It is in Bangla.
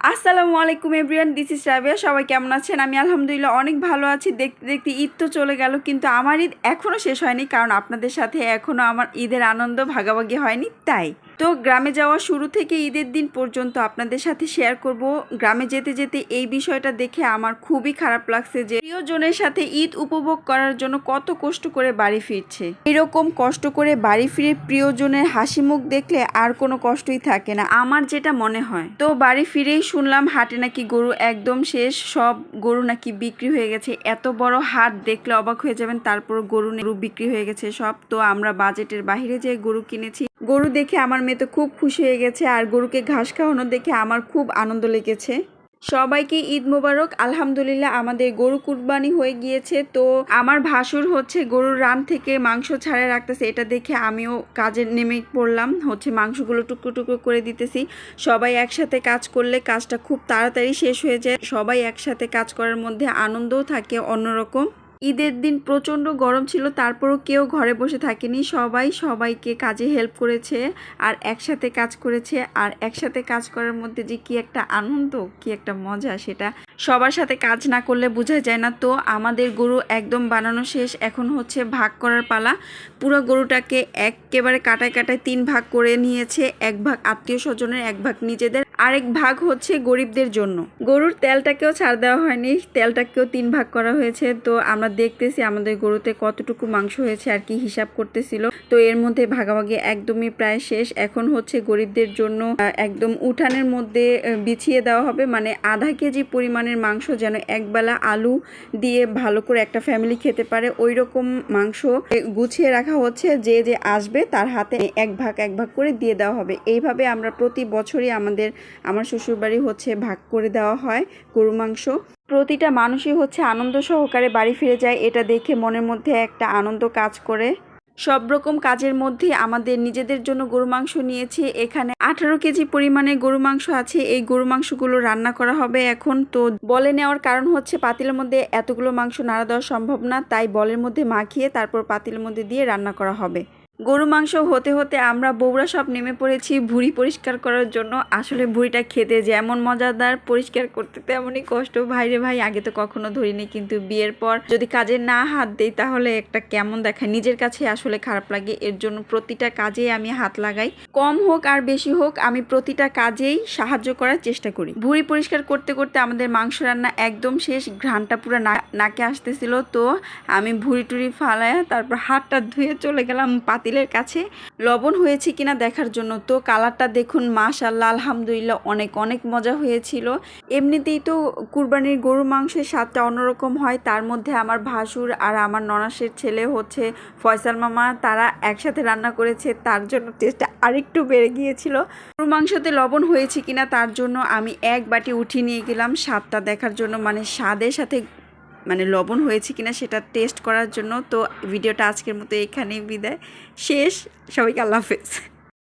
আসসালামু আলাইকুম এভরিওয়ান, দিস ইজ রাবিয়া। সবাই কেমন আছেন? আমি আলহামদুলিল্লাহ অনেক ভালো আছি। দেখতে দেখতে ঈদ তো চলে গেল, কিন্তু আমার ঈদ এখনও শেষ হয়নি, কারণ আপনাদের সাথে এখনও আমার ঈদের আনন্দ ভাগাভাগি হয়নি। তাই তো গ্রামে যাওয়া শুরু থেকে ঈদের দিন পর্যন্ত আপনাদের সাথে শেয়ার করব। গ্রামে যেতে যেতে এই বিষয়টা দেখে আমার খুবই খারাপ লাগছে যে প্রিয়জনের সাথে ঈদ উপভোগ করার জন্য কত কষ্ট করে বাড়ি ফিরছে। এরকম কষ্ট করে বাড়ি ফিরে প্রিয়জনের হাসি মুখ দেখলে আর কোনো কষ্টই থাকে না, আমার যেটা মনে হয়। তো বাড়ি ফিরেই শুনলাম হাটে নাকি গরু একদম শেষ, সব গরু নাকি বিক্রি হয়ে গেছে। এত বড় হাট দেখলে অবাক হয়ে যাবেন, তারপর গরু বিক্রি হয়ে গেছে সব। তো আমরা বাজেটের বাইরে যে গরু কিনেছি। গরু দেখে আমার মেয়ে তো খুব খুশি হয়ে গেছে, আর গরুকে ঘাস খাওয়ানো দেখে আমার খুব আনন্দ লেগেছে। সবাইকে ঈদ মোবারক। আলহামদুলিল্লাহ আমাদের গরু কুরবানি হয়ে গিয়েছে। তো আমার ভাসুর হচ্ছে গরুর রান থেকে মাংস ছাড়াই রাখতেছে, এটা দেখে আমিও কাজে নেমে পড়লাম। মাংসগুলো টুকরো টুকরো করে দিতেছি। সবাই একসাথে কাজ করলে কাজটা খুব তাড়াতাড়ি শেষ হয়ে যায়। সবাই একসাথে কাজ করার মধ্যে আনন্দও থাকে অন্যরকম। ঈদের দিন প্রচণ্ড গরম ছিল, তারপরও কেউ ঘরে বসে থাকেনি, সবাই সবাইকে কাজে হেল্প করেছে আর একসাথে কাজ করেছে। আর একসাথে কাজ করার মধ্যে যে কি একটা আনন্দ, কি একটা মজা, সেটা সবার সাথে কাজ না করলে বোঝা যায় না। তো আমাদের গরু একদম বানানো শেষ, এখন হচ্ছে ভাগ করার পালা। পুরো গরুটাকে একেবারে কাটায় কাটায় 3 ভাগ করে নিয়েছে। 1 ভাগ আত্মীয় স্বজনের, 1 ভাগ নিজেদের, আরেক ভাগ হচ্ছে গরিবদের জন্য। গরুর তেলটাকেও ছাড় দেওয়া হয়নি, তেলটাকেও 3 ভাগ করা হয়েছে। তো আমরা দেখতেছি আমাদের গরুতে কতটুকু মাংস হয়েছে আর কি হিসাব করতেছিল। তো এর মধ্যে ভাগাভাগি একদমই প্রায় শেষ। এখন হচ্ছে গরিবদের জন্য একদম উঠানের মধ্যে বিছিয়ে দেওয়া হবে, মানে আধা কেজি পরিমাণের মাংস, যেন একবেলা আলু দিয়ে ভালো করে একটা ফ্যামিলি খেতে পারে। ওই রকম মাংস গুছিয়ে রাখা হচ্ছে, যে যে আসবে তার হাতে 1 ভাগ 1 ভাগ করে দিয়ে দেওয়া হবে। এইভাবে আমরা প্রতি বছরই আমার শ্বশুরবাড়ি হচ্ছে ভাগ করে দেওয়া হয় গরু মাংস। প্রতিটা মানুষই হচ্ছে আনন্দ সহকারে বাড়ি ফিরে যায়, এটা দেখে মনের মধ্যে একটা আনন্দ কাজ করে। সব রকম কাজের মধ্যে আমাদের নিজেদের জন্য গরু মাংস নিয়েছি। এখানে 18 কেজি পরিমাণে গরু মাংস আছে। এই গরু মাংসগুলো রান্না করা হবে এখন। তো বলে নেওয়ার কারণ হচ্ছে পাতিলের মধ্যে এতগুলো মাংস নাড়া দেওয়া সম্ভব না, তাই বলের মধ্যে মাখিয়ে তারপর পাতিলের মধ্যে দিয়ে রান্না করা হবে। গরু মাংস হতে হতে আমরা বউরা সব নেমে পড়েছি ভুঁড়ি পরিষ্কার করার জন্য। আসলে ভুঁড়িটা খেতে যেমন মজাদার, পরিষ্কার করতে তেমনই কষ্ট। ভাইরে ভাই, আগে তো কখনো ধরিনি, কিন্তু বিয়ের পর যদি কাজে না হাত দেই তাহলে একটা কেমন দেখায়, নিজের কাছে আসলে খারাপ লাগে। এর জন্য প্রতিটা কাজেই আমি হাত লাগাই, কম হোক আর বেশি হোক, আমি প্রতিটা কাজেই সাহায্য করার চেষ্টা করি। ভুঁড়ি পরিষ্কার করতে করতে আমাদের মাংস রান্না একদম শেষ, ঘ্রাণটা পুরো নাকে আসতেছিল। তো আমি ভুঁড়ি টুড়ি ফালায় তারপর হাতটা ধুয়ে চলে গেলাম পাতিলের কাছে লবণ হয়েছে কিনা দেখার জন্য। তো কালারটা দেখুন, মাশাআল্লাহ, আলহামদুলিল্লাহ অনেক অনেক মজা হয়েছিল। এমনিতেই তো কুরবানির গরু মাংসের স্বাদটা অন্যরকম হয়, তার মধ্যে আমার ভাসুর আর আমার ননাসের ছেলে হচ্ছে ফয়সাল মামা, তারা একসাথে রান্না করেছে, তার জন্য টেস্টটা আরেকটু বেড়ে গিয়েছিল। গরু মাংসতে লবণ হয়েছে কিনা তার জন্য আমি 1 বাটি উঠিয়ে নিয়ে গেলাম স্বাদটা দেখার জন্য, মানে স্বাদের সাথে মানে লবণ হয়েছে কিনা সেটা টেস্ট করার জন্য। তো ভিডিওটা আজকের মতো এখানেই বিদায় শেষ। সবাইকে আল্লাহ হাফেজ।